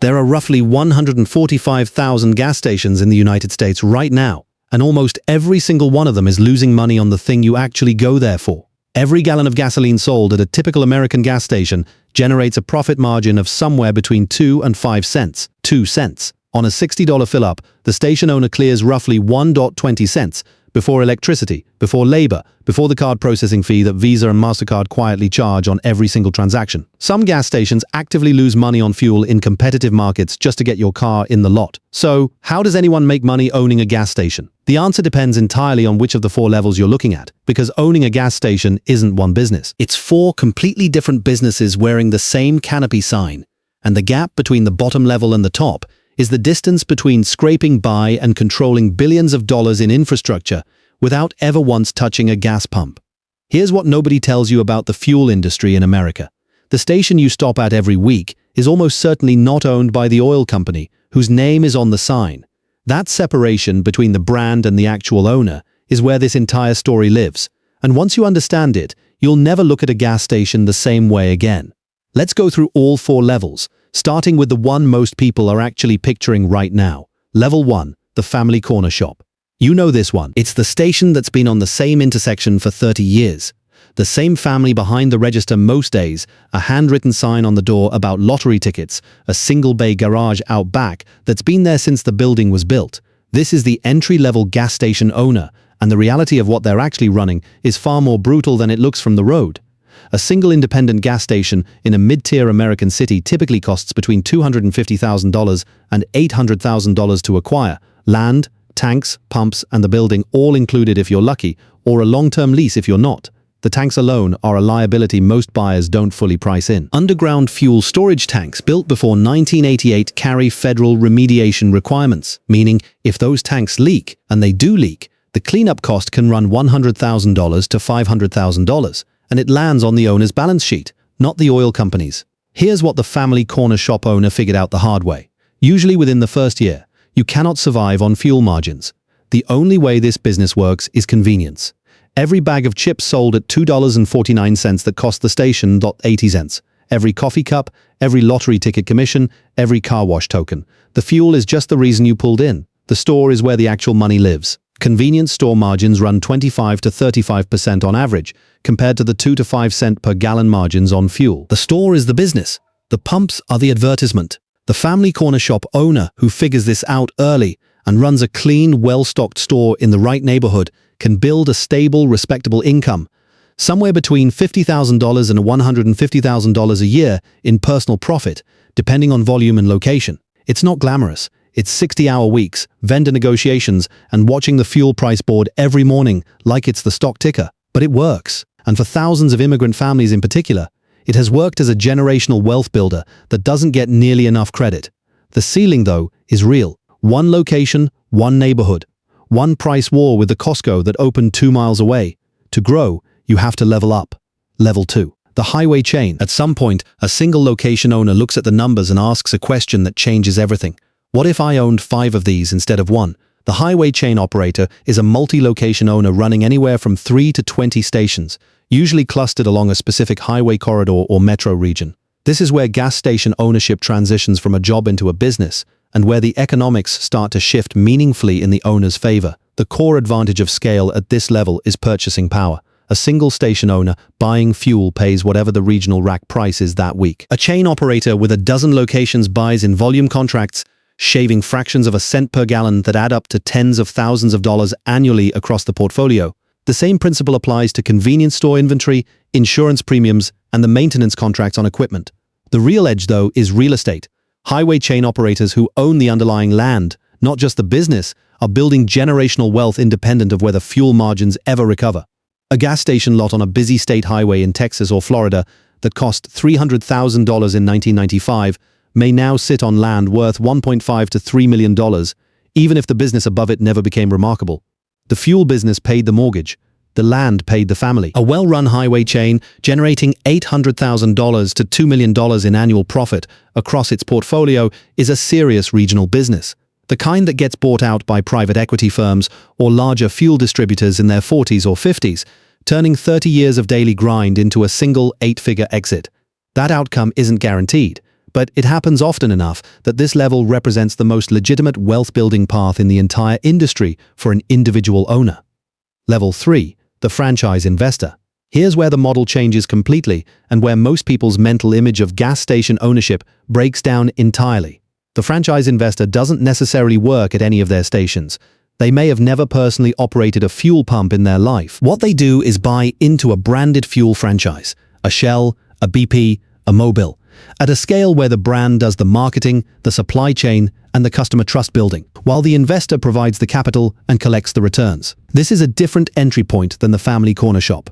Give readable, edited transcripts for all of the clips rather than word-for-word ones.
There are roughly 145,000 gas stations in the United States right now, and almost every single one of them is losing money on the thing you actually go there for. Every gallon of gasoline sold at a typical American gas station generates a profit margin of somewhere between 2 and 5 cents. 2 cents. On a $60 fill-up, the station owner clears roughly 1.20 cents before electricity, before labor, before the card processing fee that Visa and MasterCard quietly charge on every single transaction. Some gas stations actively lose money on fuel in competitive markets just to get your car in the lot. So, how does anyone make money owning a gas station? The answer depends entirely on which of the 4 levels you're looking at, because owning a gas station isn't one business. It's 4 completely different businesses wearing the same canopy sign, and the gap between the bottom level and the top is the distance between scraping by and controlling billions of dollars in infrastructure without ever once touching a gas pump. Here's what nobody tells you about the fuel industry in America. The station you stop at every week is almost certainly not owned by the oil company whose name is on the sign. That separation between the brand and the actual owner is where this entire story lives, and once you understand it, you'll never look at a gas station the same way again. Let's go through all 4 levels, starting with the one most people are actually picturing right now. Level 1, the family corner shop. You know this one. It's the station that's been on the same intersection for 30 years. The same family behind the register most days, a handwritten sign on the door about lottery tickets, a single-bay garage out back that's been there since the building was built. This is the entry-level gas station owner, and the reality of what they're actually running is far more brutal than it looks from the road. A single independent gas station in a mid-tier American city typically costs between $250,000 and $800,000 to acquire. Land, tanks, pumps, and the building all included if you're lucky, or a long-term lease if you're not. The tanks alone are a liability most buyers don't fully price in. Underground fuel storage tanks built before 1988 carry federal remediation requirements, meaning if those tanks leak, and they do leak, the cleanup cost can run $100,000 to $500,000. And it lands on the owner's balance sheet, not the oil company's. Here's what the family corner shop owner figured out the hard way. Usually within the first year, you cannot survive on fuel margins. The only way this business works is convenience. Every bag of chips sold at $2.49 that cost the station 80 cents. Every coffee cup, every lottery ticket commission, every car wash token. The fuel is just the reason you pulled in. The store is where the actual money lives. Convenience store margins run 25 to 35% on average, compared to the 2 to 5 cent per gallon margins on fuel. The store is the business. The pumps are the advertisement. The family corner shop owner who figures this out early and runs a clean, well-stocked store in the right neighborhood can build a stable, respectable income, somewhere between $50,000 and $150,000 a year in personal profit, depending on volume and location. It's not glamorous. It's 60-hour weeks, vendor negotiations, and watching the fuel price board every morning like it's the stock ticker. But it works. And for thousands of immigrant families in particular, it has worked as a generational wealth builder that doesn't get nearly enough credit. The ceiling, though, is real. One location, one neighborhood. One price war with the Costco that opened 2 miles away. To grow, you have to level up. Level 2. The highway chain. At some point, a single location owner looks at the numbers and asks a question that changes everything. What if I owned 5 of these instead of 1? The highway chain operator is a multi-location owner running anywhere from 3 to 20 stations, usually clustered along a specific highway corridor or metro region. This is where gas station ownership transitions from a job into a business, and where the economics start to shift meaningfully in the owner's favor. The core advantage of scale at this level is purchasing power. A single station owner buying fuel pays whatever the regional rack price is that week. A chain operator with a dozen locations buys in volume contracts, shaving fractions of a cent per gallon that add up to tens of thousands of dollars annually across the portfolio. The same principle applies to convenience store inventory, insurance premiums, and the maintenance contracts on equipment. The real edge, though, is real estate. Highway chain operators who own the underlying land, not just the business, are building generational wealth independent of whether fuel margins ever recover. A gas station lot on a busy state highway in Texas or Florida that cost $300,000 in 1995 may now sit on land worth $1.5 to $3 million, even if the business above it never became remarkable. The fuel business paid the mortgage. The land paid the family. A well-run highway chain generating $800,000 to $2 million in annual profit across its portfolio is a serious regional business. The kind that gets bought out by private equity firms or larger fuel distributors in their 40s or 50s, turning 30 years of daily grind into a single 8-figure exit. That outcome isn't guaranteed, but it happens often enough that this level represents the most legitimate wealth-building path in the entire industry for an individual owner. Level 3. The franchise investor. Here's where the model changes completely and where most people's mental image of gas station ownership breaks down entirely. The franchise investor doesn't necessarily work at any of their stations. They may have never personally operated a fuel pump in their life. What they do is buy into a branded fuel franchise, a Shell, a BP, a Mobil, at a scale where the brand does the marketing, the supply chain, and the customer trust building, while the investor provides the capital and collects the returns. This is a different entry point than the family corner shop.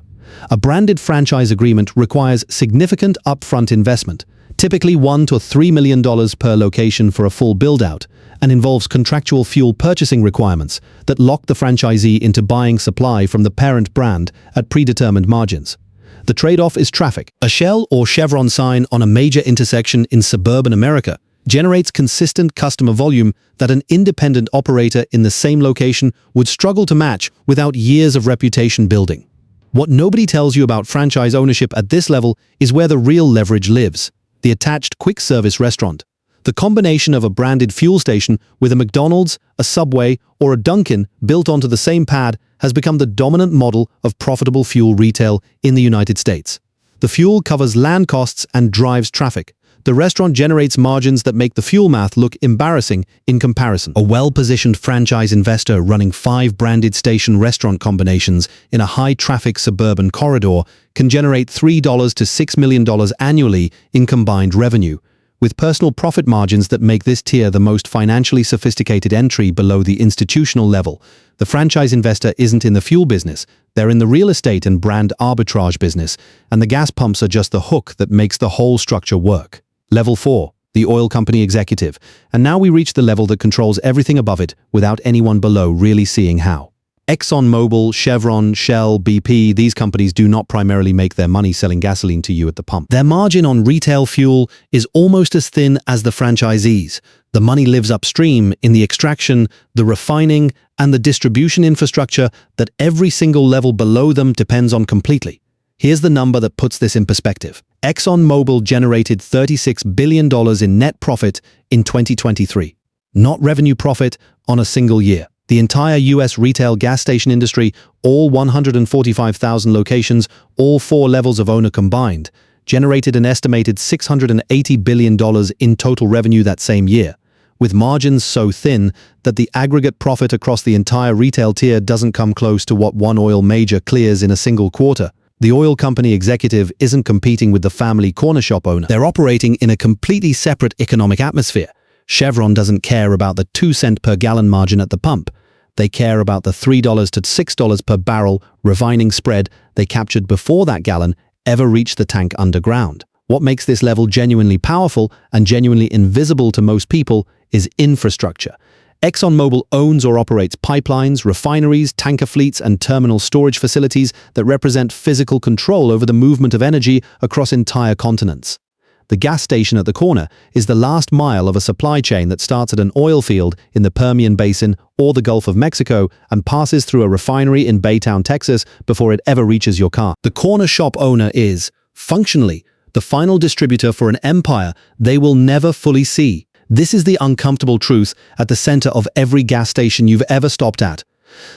A branded franchise agreement requires significant upfront investment, typically $1 to $3 million per location for a full build-out, and involves contractual fuel purchasing requirements that lock the franchisee into buying supply from the parent brand at predetermined margins. The trade-off is traffic. A Shell or Chevron sign on a major intersection in suburban America generates consistent customer volume that an independent operator in the same location would struggle to match without years of reputation building. What nobody tells you about franchise ownership at this level is where the real leverage lives: the attached quick-service restaurant. The combination of a branded fuel station with a McDonald's, a Subway, or a Dunkin' built onto the same pad has become the dominant model of profitable fuel retail in the United States. The fuel covers land costs and drives traffic. The restaurant generates margins that make the fuel math look embarrassing in comparison. A well-positioned franchise investor running 5 branded station restaurant combinations in a high-traffic suburban corridor can generate $3 to $6 million annually in combined revenue, with personal profit margins that make this tier the most financially sophisticated entry below the institutional level. The franchise investor isn't in the fuel business, they're in the real estate and brand arbitrage business, and the gas pumps are just the hook that makes the whole structure work. Level 4. The oil company executive. And now we reach the level that controls everything above it without anyone below really seeing how. ExxonMobil, Chevron, Shell, BP, these companies do not primarily make their money selling gasoline to you at the pump. Their margin on retail fuel is almost as thin as the franchisees. The money lives upstream in the extraction, the refining, and the distribution infrastructure that every single level below them depends on completely. Here's the number that puts this in perspective. ExxonMobil generated $36 billion in net profit in 2023. Not revenue profit on a single year. The entire US retail gas station industry, all 145,000 locations, all 4 levels of owner combined, generated an estimated $680 billion in total revenue that same year, with margins so thin that the aggregate profit across the entire retail tier doesn't come close to what one oil major clears in a single quarter. The oil company executive isn't competing with the family corner shop owner. They're operating in a completely separate economic atmosphere. Chevron doesn't care about the 2-cent per gallon margin at the pump. They care about the $3 to $6 per barrel refining spread they captured before that gallon ever reached the tank underground. What makes this level genuinely powerful and genuinely invisible to most people is infrastructure. ExxonMobil owns or operates pipelines, refineries, tanker fleets, and terminal storage facilities that represent physical control over the movement of energy across entire continents. The gas station at the corner is the last mile of a supply chain that starts at an oil field in the Permian Basin or the Gulf of Mexico and passes through a refinery in Baytown, Texas before it ever reaches your car. The corner shop owner is, functionally, the final distributor for an empire they will never fully see. This is the uncomfortable truth at the center of every gas station you've ever stopped at.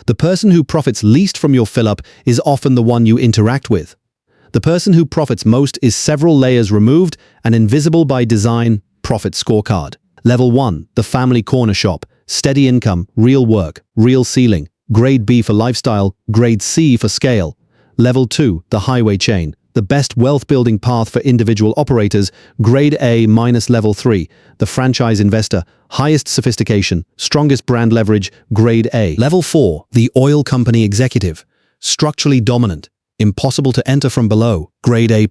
The person who profits least from your fill-up is often the one you interact with. The person who profits most is several layers removed and invisible by design. Profit scorecard. Level 1, the family corner shop. Steady income, real work, real ceiling. Grade B for lifestyle, grade C for scale. Level 2, the highway chain. The best wealth-building path for individual operators. Grade A minus level 3, the franchise investor. Highest sophistication, strongest brand leverage. Grade A. Level 4, the oil company executive. Structurally dominant. Impossible to enter from below, grade A+,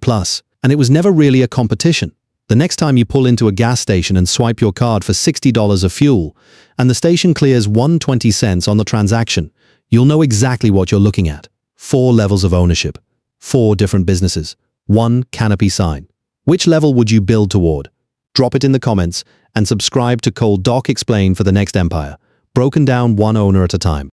and it was never really a competition. The next time you pull into a gas station and swipe your card for $60 of fuel, and the station clears 120 cents on the transaction, you'll know exactly what you're looking at. 4 levels of ownership, 4 different businesses, 1 canopy sign. Which level would you build toward? Drop it in the comments and subscribe to Cold Doc Explain for the next empire, broken down one owner at a time.